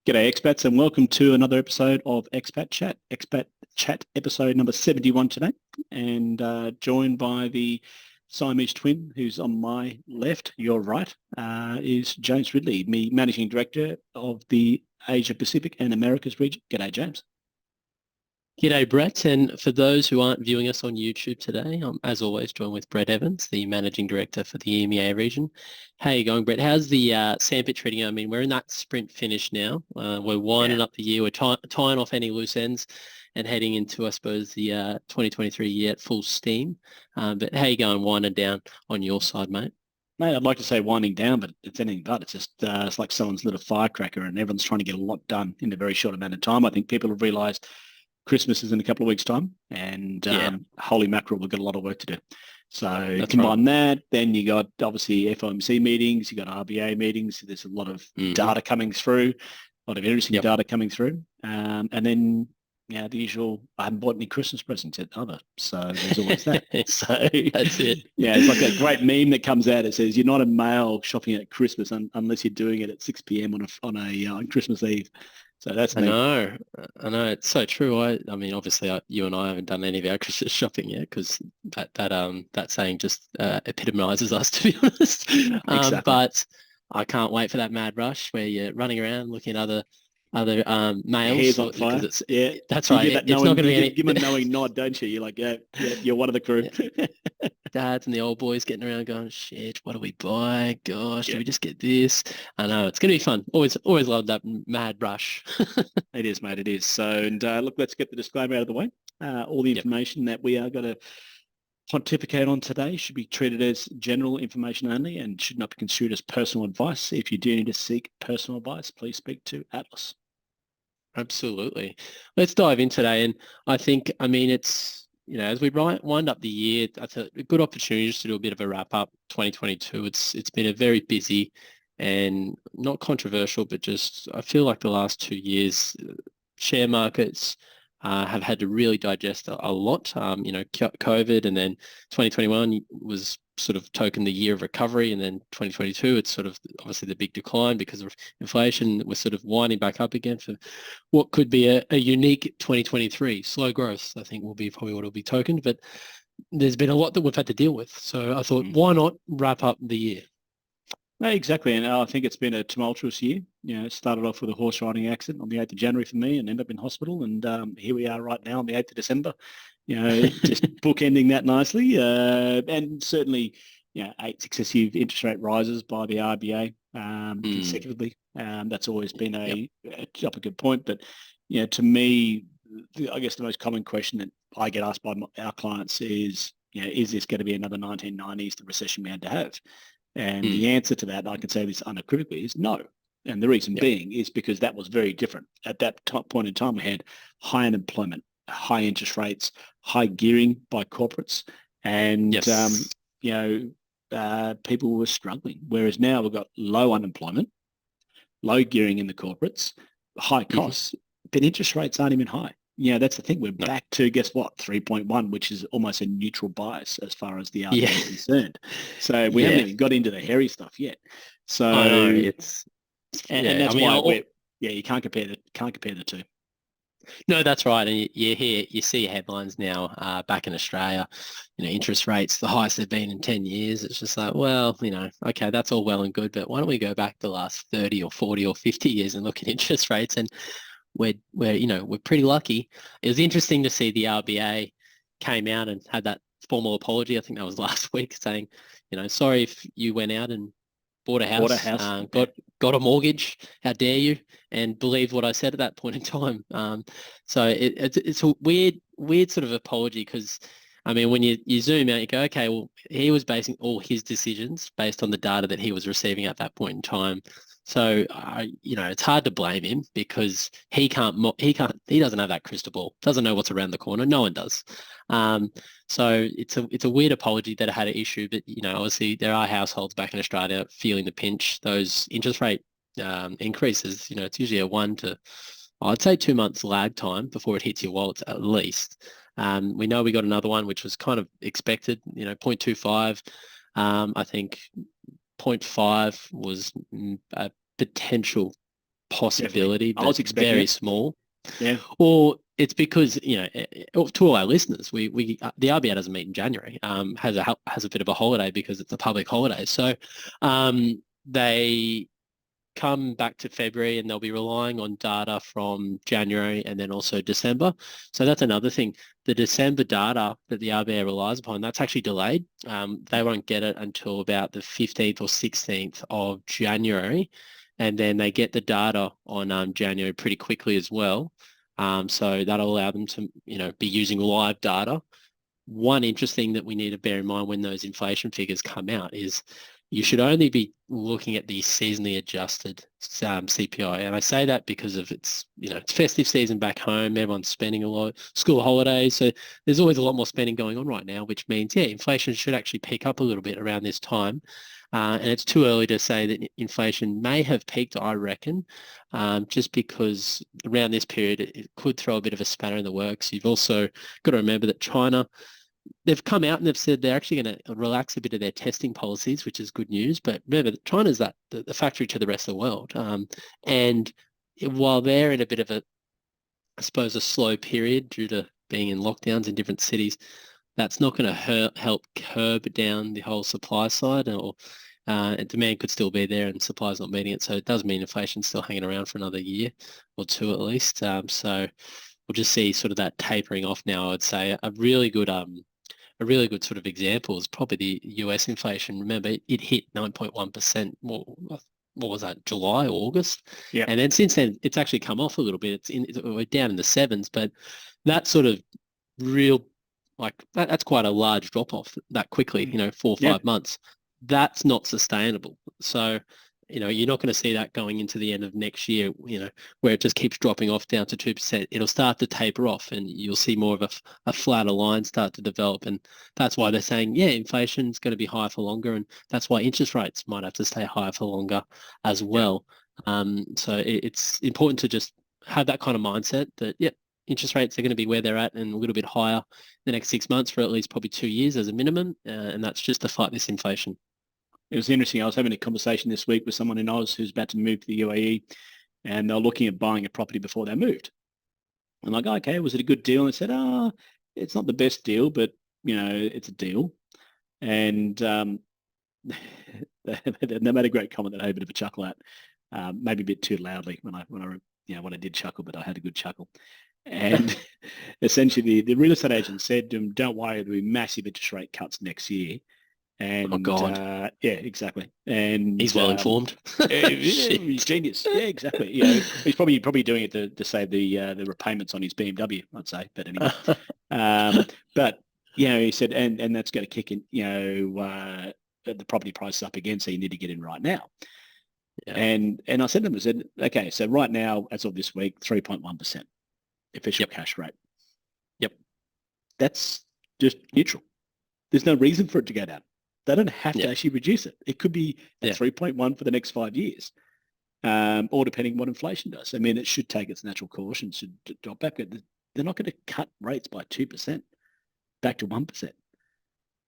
G'day expats and welcome to another episode of Expat Chat. Expat Chat episode number 71 today, and joined by the Siamese twin who's on my left, your right, is James Ridley, me Managing Director of the Asia Pacific and Americas region. G'day James. G'day, Brett. And for those who aren't viewing us on YouTube today, I'm, as always, joined with Brett Evans, the Managing Director for the EMEA region. How you going, Brett? How's the sandpit treating you? I mean, we're in that sprint finish now. We're winding up the year. We're tying off any loose ends and heading into, I suppose, the 2023 year at full steam. But how you going winding down on your side, mate? Mate, I'd like to say winding down, but it's anything but. It's just it's like someone's lit a firecracker and everyone's trying to get a lot done in a very short amount of time. I think people have realised Christmas is in a couple of weeks' time, and holy mackerel, we've got a lot of work to do. So That's combine that, then you got obviously FOMC meetings, you got RBA meetings. There's a lot of data coming through, a lot of interesting data coming through, and then the usual. I haven't bought any Christmas presents yet either, so there's always that. So that's it. Yeah, it's like that great meme that comes out. It says you're not a male shopping at Christmas unless you're doing it at 6 p.m. on Christmas Eve. So that's me. I know, it's so true. I mean, obviously, you and I haven't done any of our Christmas shopping yet because that saying just epitomizes us, to be honest. Exactly. But I can't wait for that mad rush where you're running around looking at other males. Hair's on fire. That's right. It's not going to be any. Give them a knowing nod, don't you? You're like, yeah, you're one of the crew. Dads and the old boys getting around going, shit, what do we buy? Gosh, do we just get this? I know, it's going to be fun. Always loved that mad rush. It is, mate, it is. So, and look, let's get the disclaimer out of the way. All the information that we are going to pontificate on today should be treated as general information only and should not be construed as personal advice. If you do need to seek personal advice, please speak to Atlas. Absolutely. Let's dive in today. And I think, I mean, it's, as we wind up the year, that's a good opportunity just to do a bit of a wrap up 2022. It's been a very busy and not controversial, but just I feel like the last 2 years, share markets have had to really digest a lot. COVID, and then 2021 was sort of token the year of recovery, and then 2022 it's sort of obviously the big decline because of inflation. We're sort of winding back up again for what could be a unique 2023. Slow growth, I think, will be probably what will be tokened, but there's been a lot that we've had to deal with. So I thought, why not wrap up the year? No, exactly, and I think it's been a tumultuous year. It started off with a horse riding accident on the 8th of January for me and ended up in hospital, and here we are right now on the 8th of December, just bookending that nicely. And certainly, 8 successive interest rate rises by the RBA consecutively. That's always been a topic of point, but, to me, I guess the most common question that I get asked by our clients is, is this going to be another 1990s, the recession we had to have? And the answer to that, I can say this unequivocally, is no. And the reason being is because that was very different. At that point in time, we had high unemployment, high interest rates, high gearing by corporates, and people were struggling. Whereas now we've got low unemployment, low gearing in the corporates, high costs, but interest rates aren't even high. That's the thing. We're back to, guess what, 3.1, which is almost a neutral bias as far as the RBA is concerned. So we haven't even got into the hairy stuff yet. So I know, and that's why you can't compare the two. No, that's right. And you see headlines now back in Australia, interest rates, the highest they've been in 10 years. It's just like, well, okay, that's all well and good, but why don't we go back the last 30 or 40 or 50 years and look at interest rates? And we're pretty lucky. It was interesting to see the RBA came out and had that formal apology. I think that was last week, saying, sorry if you went out and bought a house, got a mortgage. How dare you? And believed what I said at that point in time. So it's a weird sort of apology because, I mean, when you zoom out, you go, okay, well, he was basing all his decisions based on the data that he was receiving at that point in time. So, it's hard to blame him because he doesn't have that crystal ball, doesn't know what's around the corner. No one does. So it's a weird apology that I had an issue, but, obviously there are households back in Australia feeling the pinch. Those interest rate increases, it's usually a 1 to, I'd say 2 months lag time before it hits your wallets at least. We know we got another one, which was kind of expected, 0.25. I think 0.5 was a potential possibility, I was but expecting very it. small. Yeah. Or it's because, to all our listeners, we the RBA doesn't meet in January, has a bit of a holiday because it's a public holiday. So they come back to February and they'll be relying on data from January and then also December. So that's another thing. The December data that the RBA relies upon, that's actually delayed. They won't get it until about the 15th or 16th of January. And then they get the data on January pretty quickly as well. So that'll allow them to, be using live data. One interesting that we need to bear in mind when those inflation figures come out is you should only be looking at the seasonally adjusted CPI. And I say that because of it's festive season back home, everyone's spending a lot, school holidays. So there's always a lot more spending going on right now, which means, inflation should actually pick up a little bit around this time. And it's too early to say that inflation may have peaked, I reckon, just because around this period, it could throw a bit of a spanner in the works. You've also got to remember that China, they've come out and they've said they're actually going to relax a bit of their testing policies, which is good news. But remember, China's the factory to the rest of the world. And while they're in a bit of a, I suppose, a slow period due to being in lockdowns in different cities, that's not going to help curb down the whole supply side, or demand could still be there and supply's not meeting it. So it does mean inflation's still hanging around for another year or two at least. So we'll just see sort of that tapering off now. I would say a really good sort of example is probably the US inflation. Remember, it hit 9.1%. What was that? July, August? Yeah. And then since then, it's actually come off a little bit. We're down in the sevens, but that sort of real, like that's quite a large drop off that quickly. 4 or 5 months. That's not sustainable. So, you're not going to see that going into the end of next year, where it just keeps dropping off down to 2%. It'll start to taper off and you'll see more of a flatter line start to develop. And that's why they're saying, inflation's going to be higher for longer. And that's why interest rates might have to stay higher for longer as well. So it's important to just have that kind of mindset that, interest rates are going to be where they're at and a little bit higher the next 6 months for at least probably 2 years as a minimum. And that's just to fight this inflation. It was interesting. I was having a conversation this week with someone in Oz who's about to move to the UAE, and they're looking at buying a property before they moved. I'm like, okay, was it a good deal? And they said, it's not the best deal, but it's a deal. And they made a great comment that I had a bit of a chuckle at, maybe a bit too loudly when I did chuckle, but I had a good chuckle. And essentially, the real estate agent said to him, "Don't worry, there'll be massive interest rate cuts next year." And oh God, exactly. And he's well informed. He's genius. Yeah, exactly. He's probably doing it to save the repayments on his BMW, I'd say. But anyway, but he said, and that's going to kick in. The property price is up again, so you need to get in right now. Yeah. And I said to him, okay, so right now, as of this week, 3.1% official cash rate. Yep, that's just neutral. There's no reason for it to go down. They don't have to actually reduce it. It could be at 3.1 for the next 5 years, or depending on what inflation does. I mean, it should take its natural course and should drop back. They're not going to cut rates by 2% back to 1%.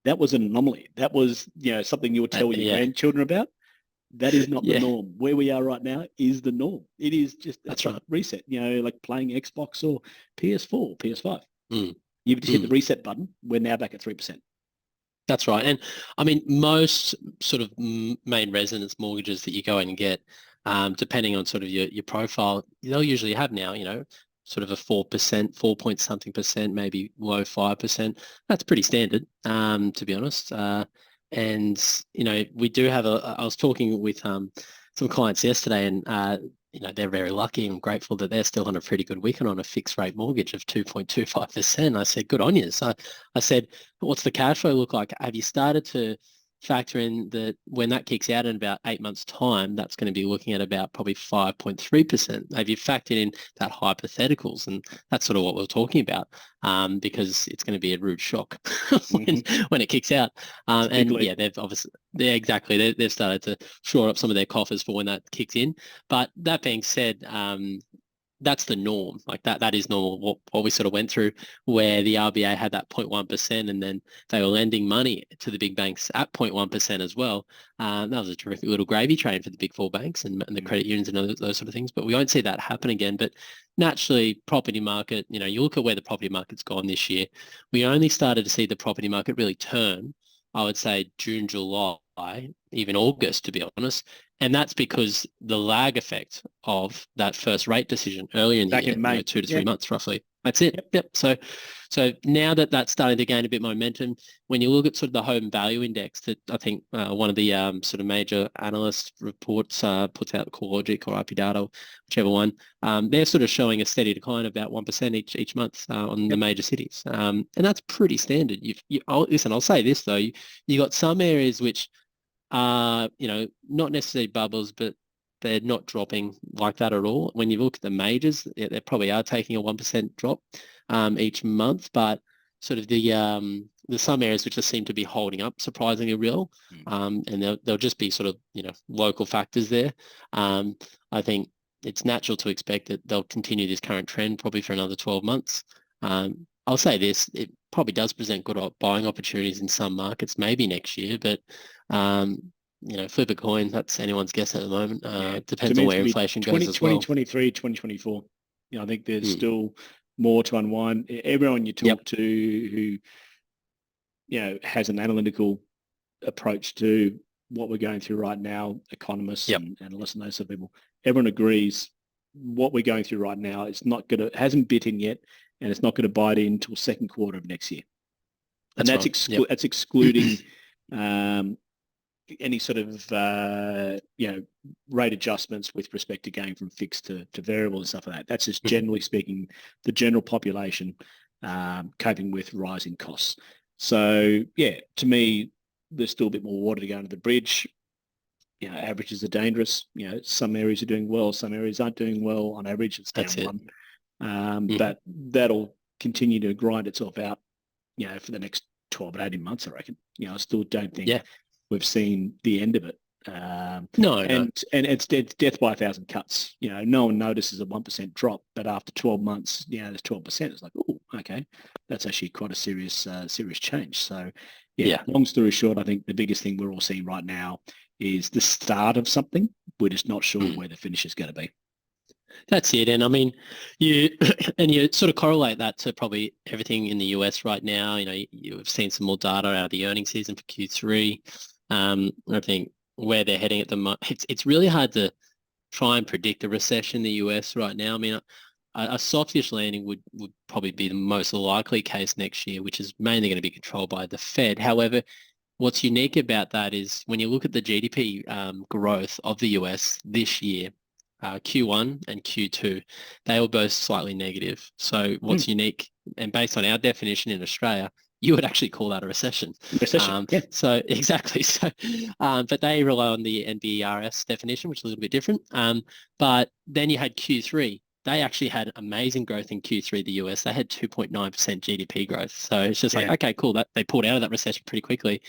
That was an anomaly. That was, something you would tell your grandchildren about. That is not the norm. Where we are right now is the norm. It is just that's right. Reset. Like playing Xbox or PS4, PS5. You just hit the reset button. We're now back at 3%. That's right. And I mean, most sort of main residence mortgages that you go in and get, depending on sort of your profile, they'll usually have now, sort of a 4%, 4 point something percent, maybe low 5%. That's pretty standard, to be honest. And, we do have I was talking with some clients yesterday and, they're very lucky and grateful that they're still on a pretty good weekend on a fixed rate mortgage of 2.25%. I said, good on you. So I said, what's the cash flow look like? Have you started to factor in that when that kicks out in about 8 months' time, that's going to be looking at about probably 5.3%. Have you factored in that hypotheticals? And that's sort of what we're talking about, because it's going to be a rude shock when it kicks out. They've obviously, exactly. They've started to shore up some of their coffers for when that kicks in. But that being said, that's the norm. Like that is normal. What we sort of went through, where the RBA had that 0.1%, and then they were lending money to the big banks at 0.1% as well. That was a terrific little gravy train for the big four banks and the credit unions and those sort of things. But we won't see that happen again. But naturally, property market, you look at where the property market's gone this year. We only started to see the property market really turn, I would say, June, July, even August, to be honest. And that's because the lag effect of that first rate decision earlier in the year, in May. 2 to 3 months roughly. That's it. Yep. So now that that's starting to gain a bit momentum, when you look at sort of the home value index that I think one of the sort of major analyst reports puts out, CoreLogic or IP Data, whichever one, they're sort of showing a steady decline of about 1% each month on the major cities. And that's pretty standard. Listen, I'll say this though, you got some areas which are, not necessarily bubbles, but they're not dropping like that at all. When you look at the majors, they probably are taking a 1% drop each month, but sort of there's some areas which just seem to be holding up surprisingly real, and there'll just be sort of local factors there. I think it's natural to expect that they'll continue this current trend probably for another 12 months. I'll say this, it probably does present good buying opportunities in some markets, maybe next year, but flip a coin, that's anyone's guess at the moment. Depends on where inflation goes as well. 2023, 2024. I think there's still more to unwind. Everyone you talk to who, has an analytical approach to what we're going through right now, economists and analysts and those sort of people, everyone agrees what we're going through right now is hasn't bit in yet, and it's not going to bite in until second quarter of next year. That's excluding any sort of rate adjustments with respect to going from fixed to variable and stuff like that. That's just generally speaking the general population coping with rising costs. So to me, there's still a bit more water to go under the bridge. Averages are dangerous. Some areas are doing well, some areas aren't doing well. On average, it's down one. But that'll continue to grind itself out, for the next 12 to 18 months, I reckon. I still don't think we've seen the end of it. No. And it's death by 1,000 cuts. No one notices a 1% drop, but after 12 months, there's 12%. It's like, oh, okay, that's actually quite a serious change. So, long story short, I think the biggest thing we're all seeing right now is the start of something. We're just not sure where the finish is going to be. That's it. And I mean, you sort of correlate that to probably everything in the US right now. You've seen some more data out of the earnings season for Q3. I think where they're heading at the moment, it's really hard to try and predict a recession in the US right now. I mean, a softish landing would probably be the most likely case next year, which is mainly going to be controlled by the Fed. However, what's unique about that is when you look at the GDP growth of the US this year, Q1 and Q2, they were both slightly negative. So what's unique, and based on our definition in Australia, you would actually call that a recession. So exactly. So, but they rely on the NBERS definition, which is a little bit different. But then you had Q3. They actually had amazing growth in Q3, the US. They had 2.9% GDP growth. So it's just like, okay, cool. That they pulled out of that recession pretty quickly.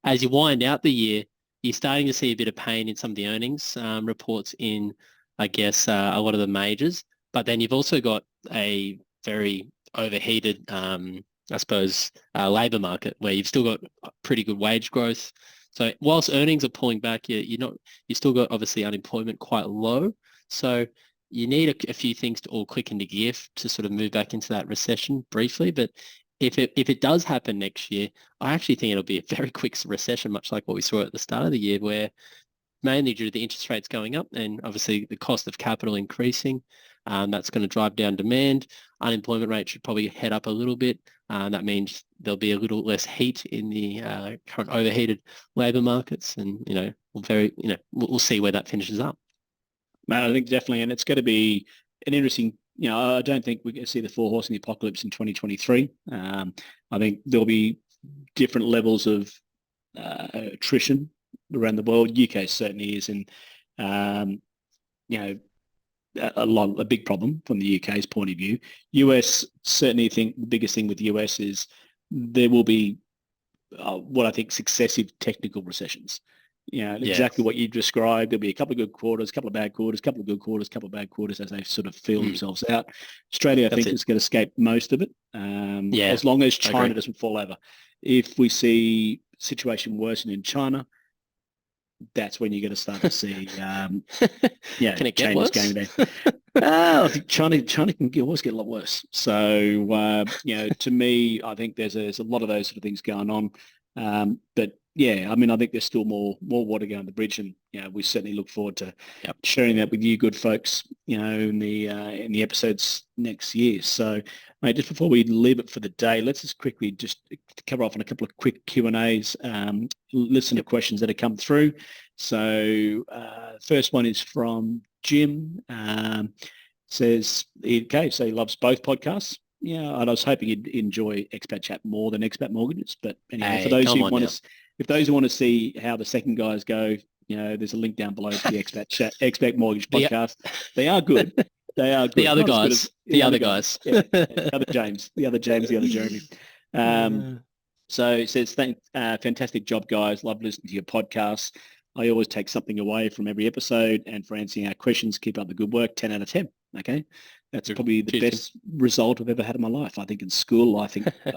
As you wind out the year, you're starting to see a bit of pain in some of the earnings reports in, I guess, a lot of the majors. But then you've also got a very overheated, I suppose, labour market where you've still got pretty good wage growth. So whilst earnings are pulling back, you still got obviously unemployment quite low. So you need a few things to all click into gear to sort of move back into that recession briefly. But if it does happen next year, I actually think it'll be a very quick recession, much like what we saw at the start of the year, where mainly due to the interest rates going up and obviously the cost of capital increasing, that's going to drive down demand. Unemployment rate should probably head up a little bit. That means there'll be a little less heat in the current overheated labour markets, and we'll see where that finishes up. I think definitely, and it's going to be an interesting. I don't think we're going to see the four horse in the apocalypse in 2023. I think there'll be different levels of attrition around the world. UK certainly is, and a big problem from the UK's point of view. US certainly think the biggest thing with the US is there will be what I think successive technical recessions. Exactly what you described. There'll be a couple of good quarters, a couple of bad quarters, a couple of good quarters, a couple of bad quarters as they sort of feel themselves out. Australia, I think, is going to escape most of it, as long as China doesn't fall over. If we see situation worsen in China, that's when you're going to start to see, Can it get worse? Going there. I think China can always get a lot worse. So, to me, I think there's a lot of those sort of things going on. But yeah, I mean, I think there's still more water going the bridge, and we certainly look forward to sharing that with you, good folks, in the episodes next year. So, mate, just before we leave it for the day, let's just quickly just cover off on a couple of quick Q&As, listen to questions that have come through. So, first one is from Jim. Says, okay, so he loves both podcasts. Yeah, and I was hoping you'd enjoy Expat Chat more than Expat Mortgages. But anyway, for those who want to, if those who want to see how the second guys go, there's a link down below to the Expat Chat, Expat Mortgage podcast. They are good. They are good. The other guys. The other guys. Yeah, the other James, the other Jeremy. So it says, fantastic job, guys. Love listening to your podcast. I always take something away from every episode, and for answering our questions, keep up the good work. 10 out of 10. Okay. That's probably the best result I've ever had in my life. I think in school, I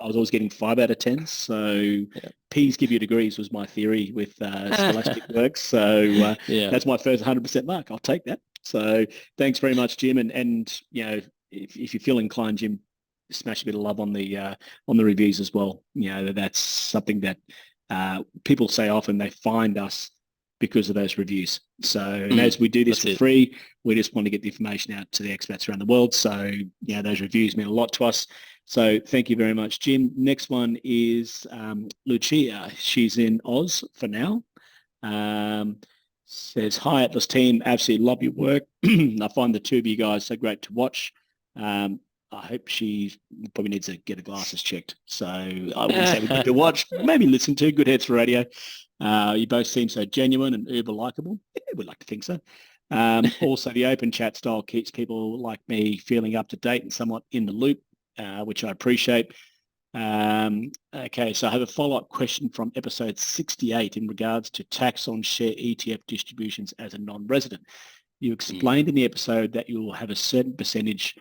was always getting 5 out of 10. So P's give you degrees was my theory with scholastic work. So that's my first 100% mark. I'll take that. So thanks very much, Jim. And if you feel inclined, Jim, smash a bit of love on the reviews as well. That's something that people say often. They find us because of those reviews. So, and as we do this for free, we just want to get the information out to the expats around the world. So, those reviews mean a lot to us. So thank you very much, Jim. Next one is Lucia. She's in Oz for now. Says, hi Atlas team, absolutely love your work. I find the two of you guys so great to watch. I hope she probably needs to get her glasses checked. So I wouldn't say we're good to watch, maybe listen to. Good heads for radio. You both seem so genuine and uber likable. Yeah, we'd like to think so. Also, the open chat style keeps people like me feeling up to date and somewhat in the loop, which I appreciate. Okay, so I have a follow-up question from episode 68 in regards to tax on share ETF distributions as a non-resident. You explained in the episode that you will have a certain percentage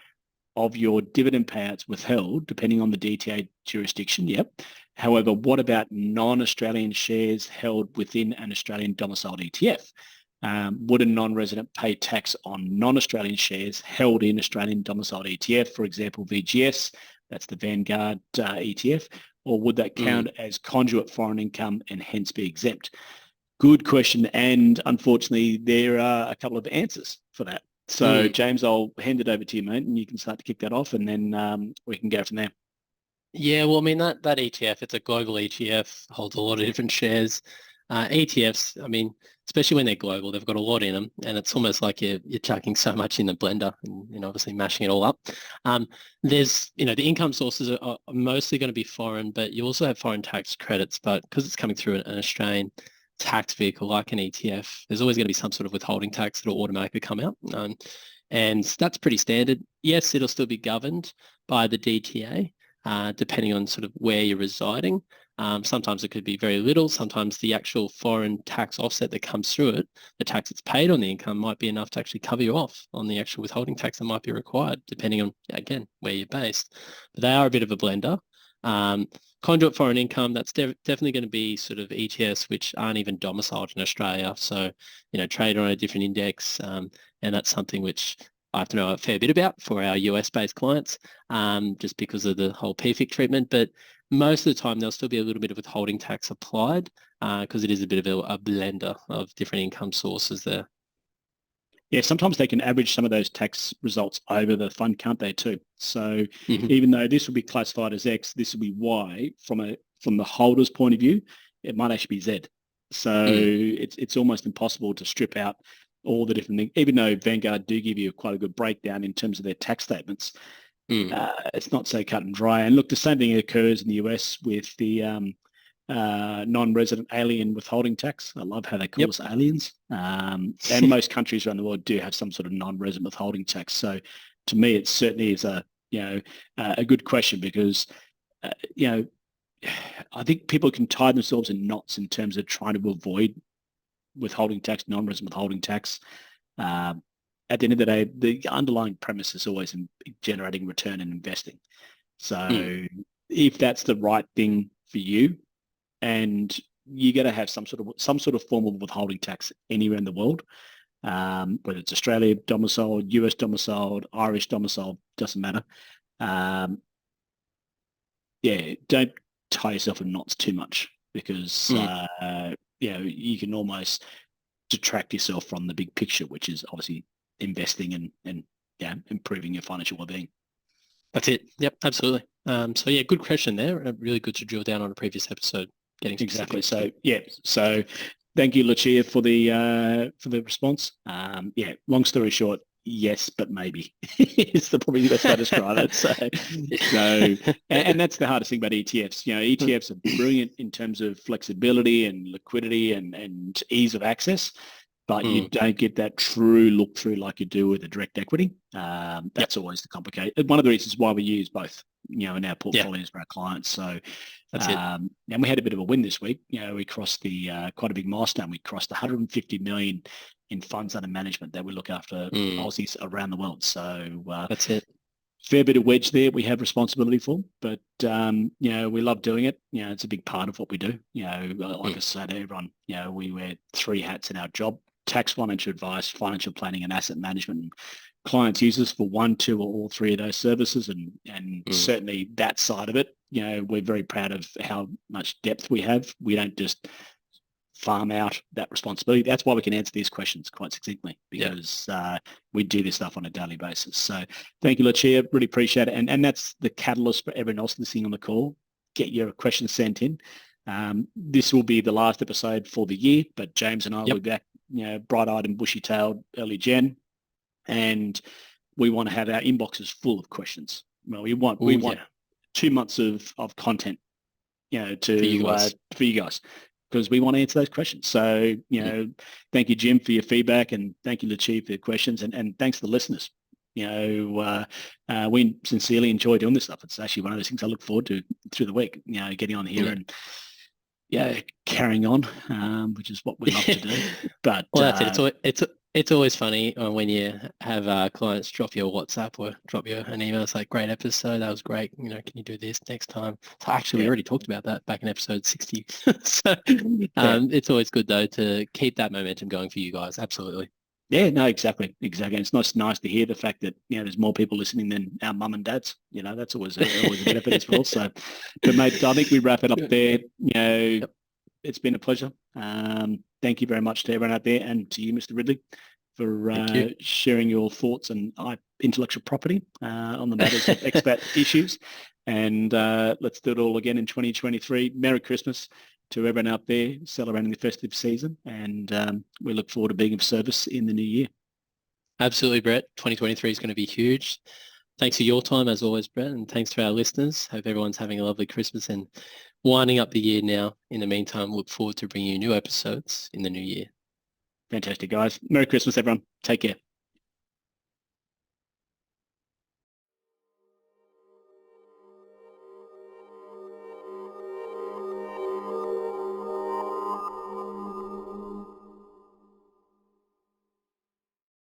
of your dividend payouts withheld depending on the DTA jurisdiction. Yep. However, what about non-Australian shares held within an Australian domiciled ETF? Would a non-resident pay tax on non-Australian shares held in Australian domiciled ETF, for example, VGS, that's the Vanguard ETF, or would that count as conduit foreign income and hence be exempt? Good question, and unfortunately, there are a couple of answers for that. So, James, I'll hand it over to you, mate, and you can start to kick that off, and then we can go from there. Yeah, well, I mean, that ETF, it's a global ETF, holds a lot of different shares. ETFs, I mean, especially when they're global, they've got a lot in them, and it's almost like you're chucking so much in the blender and obviously mashing it all up. There's, the income sources are mostly going to be foreign, but you also have foreign tax credits, but because it's coming through an Australian tax vehicle like an ETF, there's always going to be some sort of withholding tax that will automatically come out. And that's pretty standard. Yes, it'll still be governed by the DTA, depending on sort of where you're residing. Sometimes it could be very little. Sometimes the actual foreign tax offset that comes through it, the tax that's paid on the income might be enough to actually cover you off on the actual withholding tax that might be required, depending on, again, where you're based. But they are a bit of a blender. Conduit foreign income, that's definitely going to be sort of ETFs which aren't even domiciled in Australia. So, trade on a different index, and that's something which I have to know a fair bit about for our US-based clients, just because of the whole PFIC treatment. But most of the time, there'll still be a little bit of withholding tax applied because it is a bit of a blender of different income sources there. Yeah, sometimes they can average some of those tax results over the fund, can't they, too? So even though this will be classified as X, this will be Y from the holder's point of view, it might actually be Z. So it's almost impossible to strip out all the different things, even though Vanguard do give you quite a good breakdown in terms of their tax statements. It's not so cut and dry. And look, the same thing occurs in the US with the non-resident alien withholding tax. I love how they call us aliens. And most countries around the world do have some sort of non-resident withholding tax. So to me, it certainly is a good question because, I think people can tie themselves in knots in terms of trying to avoid withholding tax, non-resident withholding tax. At the end of the day, the underlying premise is always in generating return and investing. So if that's the right thing for you, and you got to have some sort of form of withholding tax anywhere in the world, whether it's Australia domiciled, US domiciled, Irish domiciled, doesn't matter. Don't tie yourself in knots too much, because you can almost detract yourself from the big picture, which is obviously investing and improving your financial well-being. That's it. Yep, absolutely. So yeah, good question there. Really good to drill down on a previous episode. Getting exactly. So thank you, Lucia, for the response. Long story short, yes, but maybe is probably the best way to describe it. So and that's the hardest thing about ETFs. ETFs are brilliant in terms of flexibility and liquidity and ease of access, but you don't get that true look through like you do with a direct equity. That's always the complicated. One of the reasons why we use both, in our portfolios for our clients. So that's it. And we had a bit of a win this week. We crossed the quite a big milestone. We crossed 150 million in funds under management that we look after Aussies around the world. So that's it. Fair bit of wedge there we have responsibility for, but we love doing it. It's a big part of what we do. Like I said to everyone, we wear 3 hats in our job: tax, financial advice, financial planning, and asset management. Clients use us for 1, 2, or all 3 of those services, and certainly that side of it, we're very proud of how much depth we have. We don't just farm out that responsibility. That's why we can answer these questions quite succinctly, because we do this stuff on a daily basis. So thank you, Lucia. Really appreciate it. And that's the catalyst for everyone else listening on the call. Get your questions sent in. This will be the last episode for the year, but James and I will be back, bright-eyed and bushy-tailed early Jan. And we want to have our inboxes full of questions. Well, we want 2 months of content, for you guys, because we want to answer those questions. So, thank you, Jim, for your feedback, and thank you, Lucia, for your questions, and thanks to the listeners. We sincerely enjoy doing this stuff. It's actually one of those things I look forward to through the week, getting on here and carrying on, which is what we love to do. But that's it. It's always funny when you have clients drop you a WhatsApp or drop you an email. It's like, great episode, that was great. Can you do this next time? So actually, we already talked about that back in episode 60. So it's always good though to keep that momentum going for you guys. Absolutely. Yeah, no, exactly. It's nice to hear the fact that there's more people listening than our mum and dads. That's always a benefit as well. So, but mate, I think we wrap it up there. It's been a pleasure. Thank you very much to everyone out there, and to you, Mr. Ridley, for sharing your thoughts and intellectual property on the matters of expat issues. And let's do it all again in 2023. Merry Christmas to everyone out there celebrating the festive season, and we look forward to being of service in the new year. Absolutely, Brett. 2023 is going to be huge. Thanks for your time as always, Brett, and thanks to our listeners. Hope everyone's having a lovely Christmas and winding up the year now. In the meantime, look forward to bringing you new episodes in the new year. Fantastic, guys. Merry Christmas, everyone. Take care.